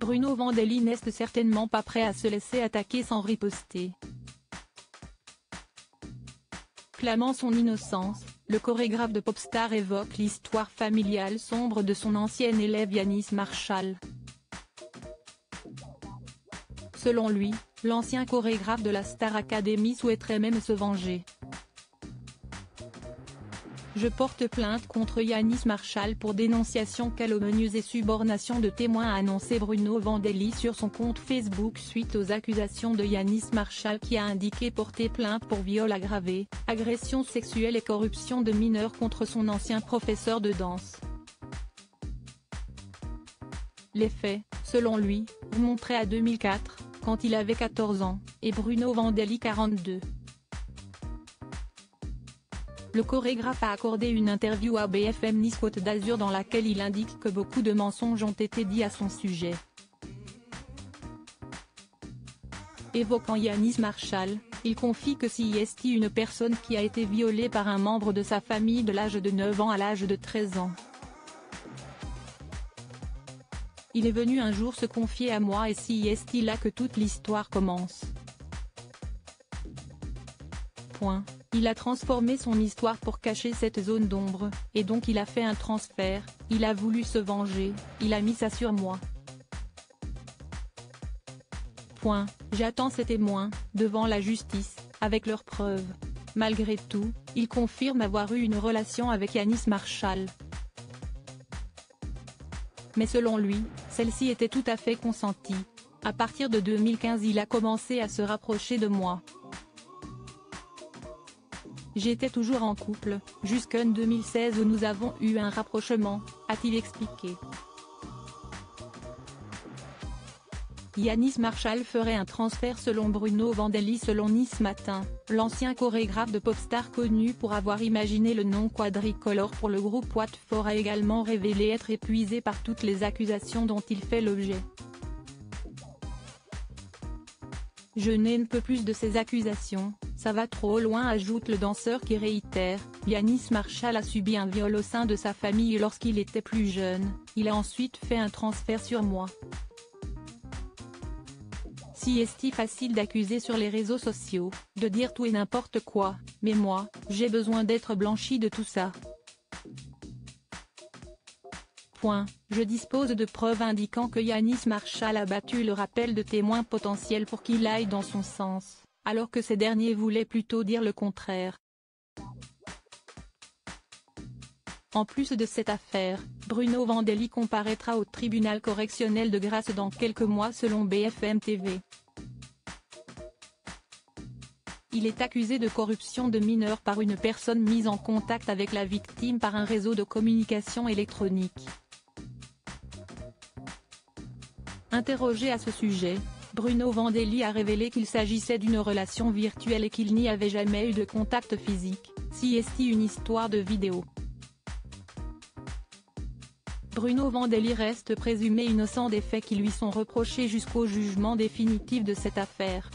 Bruno Vandelli n'est certainement pas prêt à se laisser attaquer sans riposter. Clamant son innocence, le chorégraphe de Popstar évoque l'histoire familiale sombre de son ancien élève Yanis Marshall. Selon lui, l'ancien chorégraphe de la Star Academy souhaiterait même se venger. Je porte plainte contre Yanis Marshall pour dénonciation calomnieuse et subornation de témoins, a annoncé Bruno Vandelli sur son compte Facebook suite aux accusations de Yanis Marshall, qui a indiqué porter plainte pour viol aggravé, agression sexuelle et corruption de mineurs contre son ancien professeur de danse. Les faits, selon lui, remonteraient à 2004, quand il avait 14 ans, et Bruno Vandelli 42. Le chorégraphe a accordé une interview à BFM Nice Côte d'Azur dans laquelle il indique que beaucoup de mensonges ont été dits à son sujet. Évoquant Yanis Marshall, il confie que s'il est une personne qui a été violée par un membre de sa famille de l'âge de 9 ans à l'âge de 13 ans. Il est venu un jour se confier à moi et si est là que toute l'histoire commence. Point. Il a transformé son histoire pour cacher cette zone d'ombre, et donc il a fait un transfert, il a voulu se venger, il a mis ça sur moi. Point. J'attends ces témoins, devant la justice, avec leurs preuves. Malgré tout, il confirme avoir eu une relation avec Yanis Marshall. Mais selon lui, celle-ci était tout à fait consentie. À partir de 2015 il a commencé à se rapprocher de moi. J'étais toujours en couple, jusqu'en 2016 où nous avons eu un rapprochement, a-t-il expliqué. Yanis Marshall ferait un transfert selon Bruno Vandelli. Selon Nice Matin, l'ancien chorégraphe de Popstar connu pour avoir imaginé le nom quadricolore pour le groupe What4 a également révélé être épuisé par toutes les accusations dont il fait l'objet. Je n'en peux plus de ces accusations, ça va trop loin, ajoute le danseur qui réitère. Yanis Marshall a subi un viol au sein de sa famille lorsqu'il était plus jeune, il a ensuite fait un transfert sur moi. Si est facile d'accuser sur les réseaux sociaux, de dire tout et n'importe quoi, mais moi, j'ai besoin d'être blanchi de tout ça. Point. Je dispose de preuves indiquant que Yanis Marshall a battu le rappel de témoins potentiels pour qu'il aille dans son sens, alors que ces derniers voulaient plutôt dire le contraire. En plus de cette affaire, Bruno Vandelli comparaîtra au tribunal correctionnel de Grasse dans quelques mois selon BFM TV. Il est accusé de corruption de mineurs par une personne mise en contact avec la victime par un réseau de communication électronique. Interrogé à ce sujet, Bruno Vandelli a révélé qu'il s'agissait d'une relation virtuelle et qu'il n'y avait jamais eu de contact physique, si est une histoire de vidéo. Bruno Vandelli reste présumé innocent des faits qui lui sont reprochés jusqu'au jugement définitif de cette affaire.